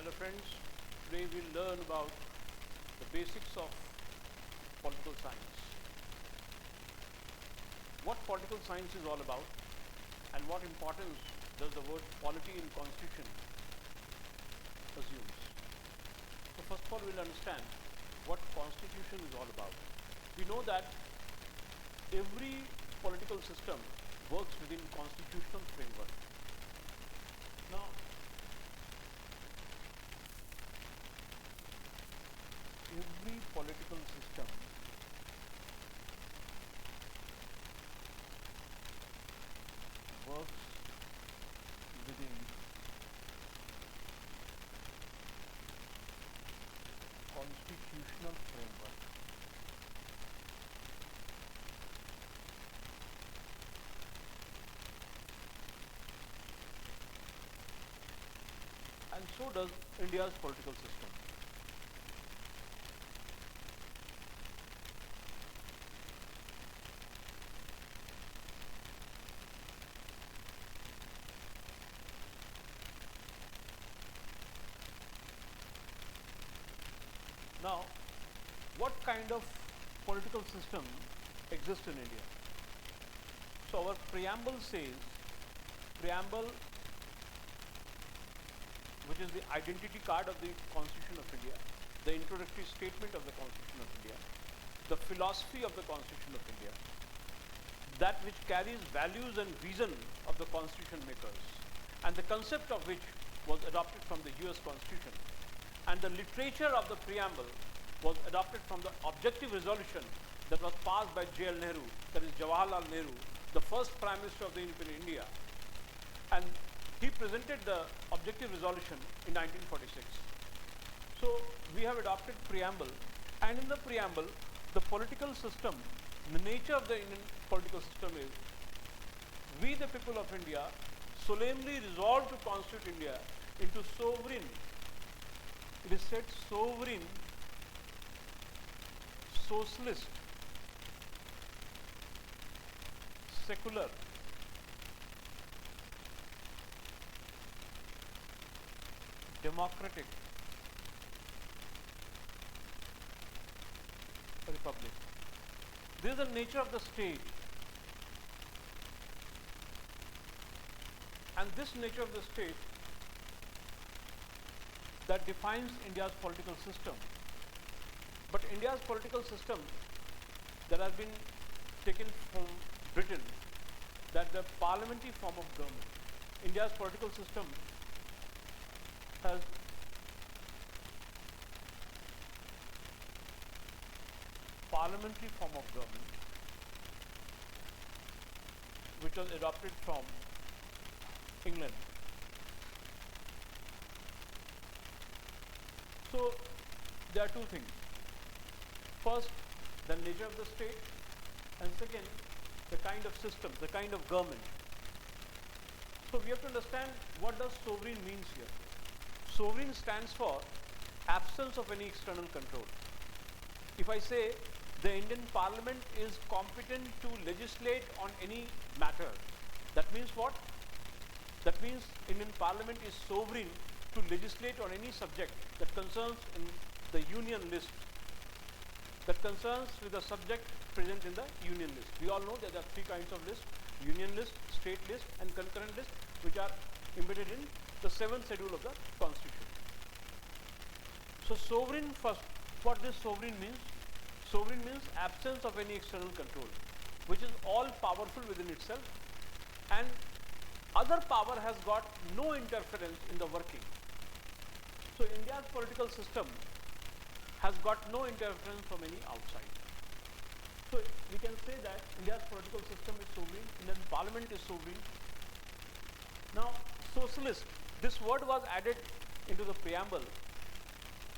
Hello friends, today we'll learn about the basics of political science. What political science is all about and what importance does the word polity in constitution assumes. So first of all we'll understand what constitution is all about. We know that every political system works within constitutional framework. Now, every political system works within constitutional framework. And so does India's political system. Now, what kind of political system exists in India? So our preamble says, which is the identity card of the Constitution of India, the introductory statement of the Constitution of India, the philosophy of the Constitution of India, that which carries values and vision of the Constitution makers, and the concept of which was adopted from the US Constitution, and the literature of the preamble was adopted from the objective resolution that was passed by J.L. Nehru, that is Jawaharlal Nehru, the first Prime Minister of the independent India. And he presented the objective resolution in 1946. So we have adopted preamble, and in the preamble, the political system, the nature of the Indian political system is, we the people of India solemnly resolve to constitute India into sovereign, it is said sovereign, socialist, secular, democratic republic. This is the nature of the state. And this nature of the state that defines India's political system. But India's political system that has been taken from Britain, that the parliamentary form of government. India's political system has parliamentary form of government, which was adopted from England. So there are two things. First, the nature of the state, and second, the kind of system, the kind of government. So we have to understand what does sovereign means here. Sovereign stands for absence of any external control. If I say the Indian Parliament is competent to legislate on any matter, that means what? That means Indian Parliament is sovereign to legislate on any subject that concerns in the union list, that concerns with the subject present in the union list. We all know that there are three kinds of lists: union list, state list, and concurrent list, which are embedded in the 7th schedule of the Constitution. So sovereign, first, what this sovereign means? Sovereign means absence of any external control, which is all powerful within itself, and other power has got no interference in the working. So India's political system has got no interference from any outside. So we can say that India's political system is sovereign, Indian Parliament is sovereign. Now, socialist, this word was added into the preamble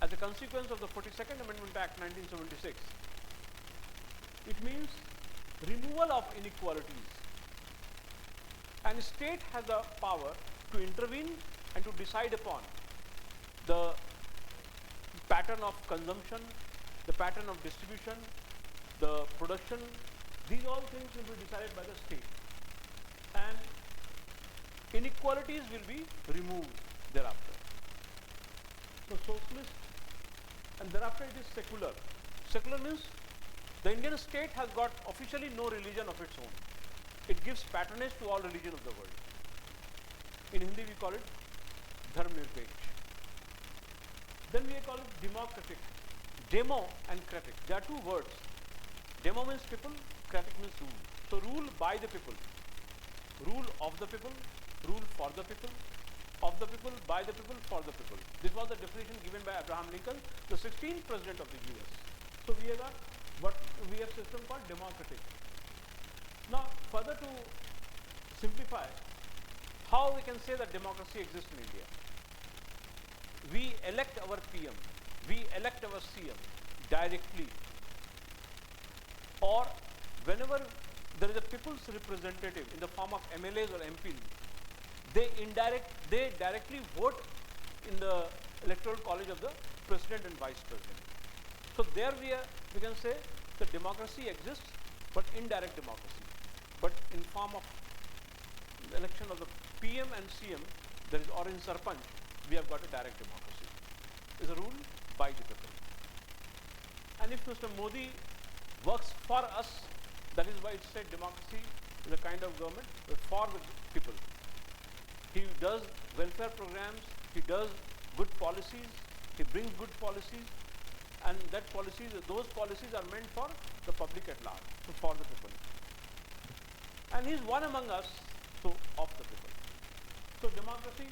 as a consequence of the 42nd Amendment Act 1976. It means removal of inequalities. And state has the power to intervene and to decide upon the pattern of consumption, the pattern of distribution, the production. These all things will be decided by the state. And inequalities will be removed thereafter. So socialist, and thereafter it is secular. Secular means the Indian state has got officially no religion of its own. It gives patronage to all religion of the world. In Hindi we call it Dharm Nirpeksh. Then we call it democratic. Demo and kratic. There are two words. Demo means people, kratic means rule. So rule by the people. Rule of the people, rule for the people, of the people, by the people, for the people. This was the definition given by Abraham Lincoln, the 16th president of the US. So we have got what we have system called democratic. Now further to simplify, how we can say that democracy exists in India. We elect our PM, we elect our CM directly, or whenever there is a people's representative in the form of MLAs or MPs, they directly vote in the electoral college of the president and vice president. So there we can say the democracy exists, but indirect democracy. But in form of the election of the PM and CM, there is, or in Sarpanch, we have got a direct democracy. It's a rule by the people. And if Mr. Modi works for us, that is why it said democracy is a kind of government for the people. He does welfare programs, he does good policies, he brings good policies, and those policies are meant for the public at large, so for the people. And he is one among us, so of the people. So democracy,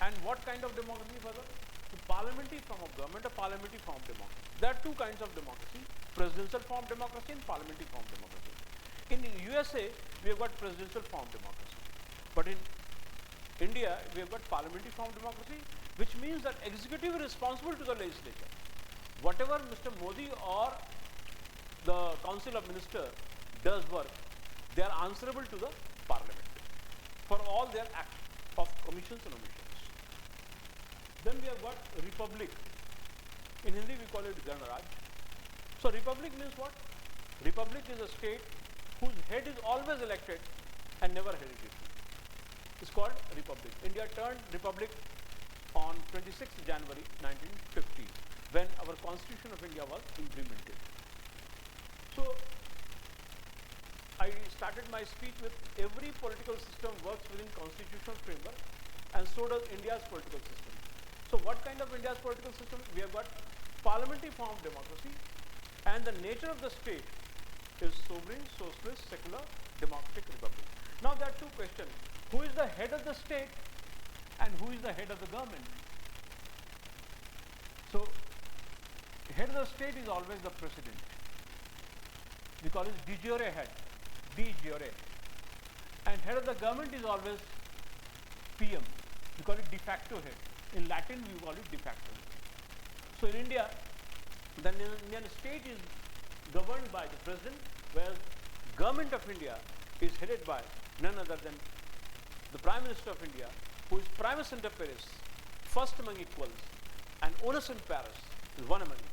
and what kind of democracy further? The parliamentary form of government, a parliamentary form of democracy. There are two kinds of democracy, presidential form democracy and parliamentary form democracy. In USA, we have got presidential form democracy. But in India, we have got parliamentary form democracy, which means that executive is responsible to the legislature. Whatever Mr. Modi or the Council of Ministers does work, they are answerable to the parliament for all their acts of commissions and omissions. Then we have got republic. In Hindi, we call it Ganraj. So republic means what? Republic is a state whose head is always elected and never hereditary. It's called republic. India turned republic on 26th January 1950, when our Constitution of India was implemented. So I started my speech with every political system works within constitutional framework, and so does India's political system. So what kind of India's political system? We have got parliamentary form of democracy, and the nature of the state is sovereign, socialist, secular, democratic republic. Now there are two questions. Who is the head of the state and who is the head of the government? So head of the state is always the president. We call it de jure head, de jure. And head of the government is always PM. We call it de facto head. In Latin, we call it de facto. So in India, the Indian state is governed by the president, whereas government of India is headed by none other than the Prime Minister of India, who is primus inter pares, first among equals, and onus in pares is one among equals.